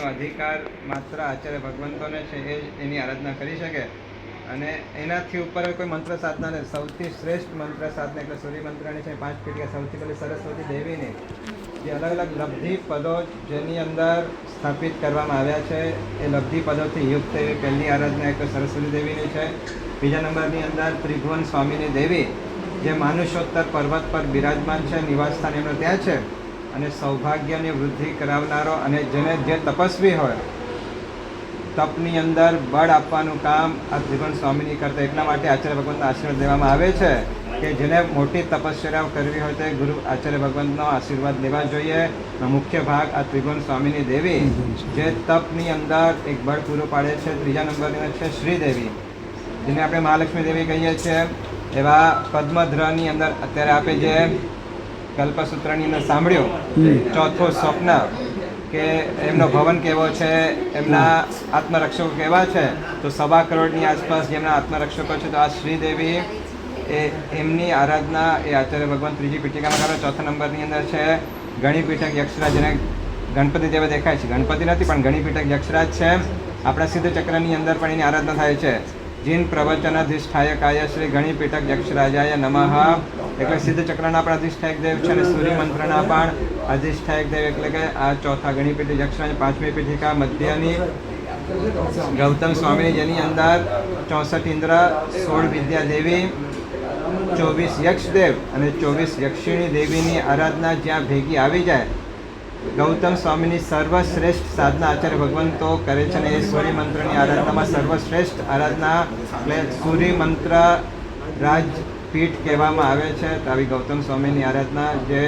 એનો અધિકાર માત્ર આચાર્ય ભગવંતોને છે, એ જ એની આરાધના કરી શકે. અને એનાથી ઉપર કોઈ મંત્ર સાધના ને સૌથી શ્રેષ્ઠ મંત્ર સાધના એટલે સૂર્ય મંત્રની છે 5 પીઠિકા. સૌથી પહેલી સરસ્વતી દેવીની જે અલગ અલગ લબ્ધિ પદો જેની અંદર સ્થાપિત કરવામાં આવ્યા છે, એ લબ્ધિ પદોથી યુક્ત એવી પહેલી આરાધના એક સરસ્વતી દેવીની છે. બીજા નંબરની અંદર ત્રિભુવન સ્વામીની દેવી જે માનુષોત્તર પર્વત પર બિરાજમાન છે, નિવાસસ્થાન એમનું ત્યાં છે. અને સૌભાગ્યની વૃદ્ધિ કરાવનારો અને જે તપસ્વી હોય તપની અંદર બળ આપવાનું કામ આ ત્રિભુવન સ્વામીની કરતા. એટલા માટે આચાર્ય ભગવંતનો આશીર્વાદ દેવામાં આવે છે કે જેને મોટી તપસ્યાઓ કરવી હોય તો ગુરુ આચાર્ય ભગવંતનો આશીર્વાદ લેવા જોઈએ. મુખ્ય ભાગ આ ત્રિભુવન સ્વામીની દેવી જે તપની અંદર એક બળ પૂરું પાડે છે. ત્રીજા નંબરની અંદર છે શ્રીદેવી જેને આપણે મહાલક્ષ્મી દેવી કહીએ છીએ. એવા પદ્મધ્રની અંદર અત્યારે આપે જે કલ્પસૂત્રની અંદર સાંભળ્યું ચોથું સ્વપ્ન કે એમનો ભવન કેવો છે, એમના આત્મરક્ષકો કેવા છે, તો 1.25 કરોડની આસપાસ જેમના આત્મરક્ષકો છે. તો આ શ્રીદેવી એમની આરાધના એ આચાર્ય ભગવાન ત્રીજી પીઠિકામાં કરે. ચોથા નંબરની અંદર છે ગણિપીઠક યક્ષરાજ, જેને ગણપતિ જેવા દેખાય છે, ગણપતિ નથી પણ ગણિપીઠક યક્ષરાજ છે. આપણા સિદ્ધ ચક્રની અંદર પણ એની આરાધના થાય છે. જીન પ્રવચનાધિષ્ઠાયકાય શ્રી ગણિપીઠક યક્ષરાજાય નમઃ એટલે સિદ્ધ ચક્રના પણ અધિષ્ઠાયક દેવ છે અને સૂર્ય મંત્રના પણ અધિષ્ઠાયક દેવ એટલે કે આ ચોથા ગણિપીઠક યક્ષરાજ. 5મી પીઠિકા મધ્યની ગૌતમ સ્વામીની જેની અંદર 64 ઇન્દ્ર, 16 વિદ્યા દેવી, 24 યક્ષદેવ અને 24 યક્ષિણી દેવીની આરાધના જ્યાં ભેગી આવી જાય. ગૌતમ સ્વામીની સર્વશ્રેષ્ઠ સાધના આચાર્ય ભગવંતો કરે છે અને એ સૂર્ય મંત્રની આરાધનામાં સર્વશ્રેષ્ઠ આરાધના એટલે સૂર્ય મંત્ર રાજપીઠ કહેવામાં આવે છે. તો આવી ગૌતમ સ્વામીની આરાધના જે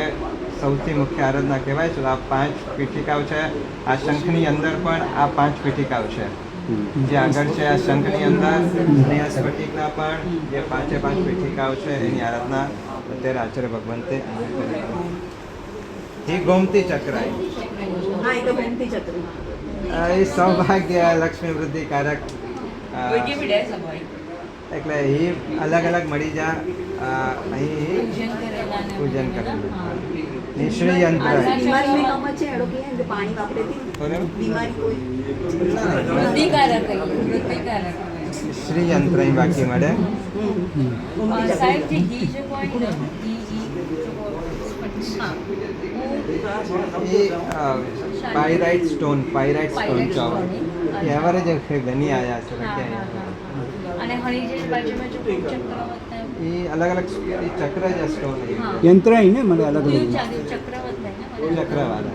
સૌથી મુખ્ય આરાધના કહેવાય છે. આ 5 પીઠિકાઓ છે. આ શંખની અંદર પણ આ 5 પીઠિકાઓ છે જે આગળ છે. આ શંખની અંદર સ્ફટિકના પણ જે 5 પીઠિકાઓ છે એની આરાધના અત્યારે આચાર્ય ભગવંતે એ ગોમતી ચક્ર એ સૌભાગ્ય લક્ષ્મી વૃદ્ધિ કારક એટલે એ અલગ અલગ મળી જા અહીં પૂજન કરેલું શ્રી યંત્ર શ્રી યંત્ર બાકી મળે. પાયરાઇટ સ્ટોન ચાવલ એવરેજ ઘણી આયા છે એ અલગ અલગ ચક્ર જ સ્ટોન યંત્ર ને મને અલગ અલગ ચક્રવાળા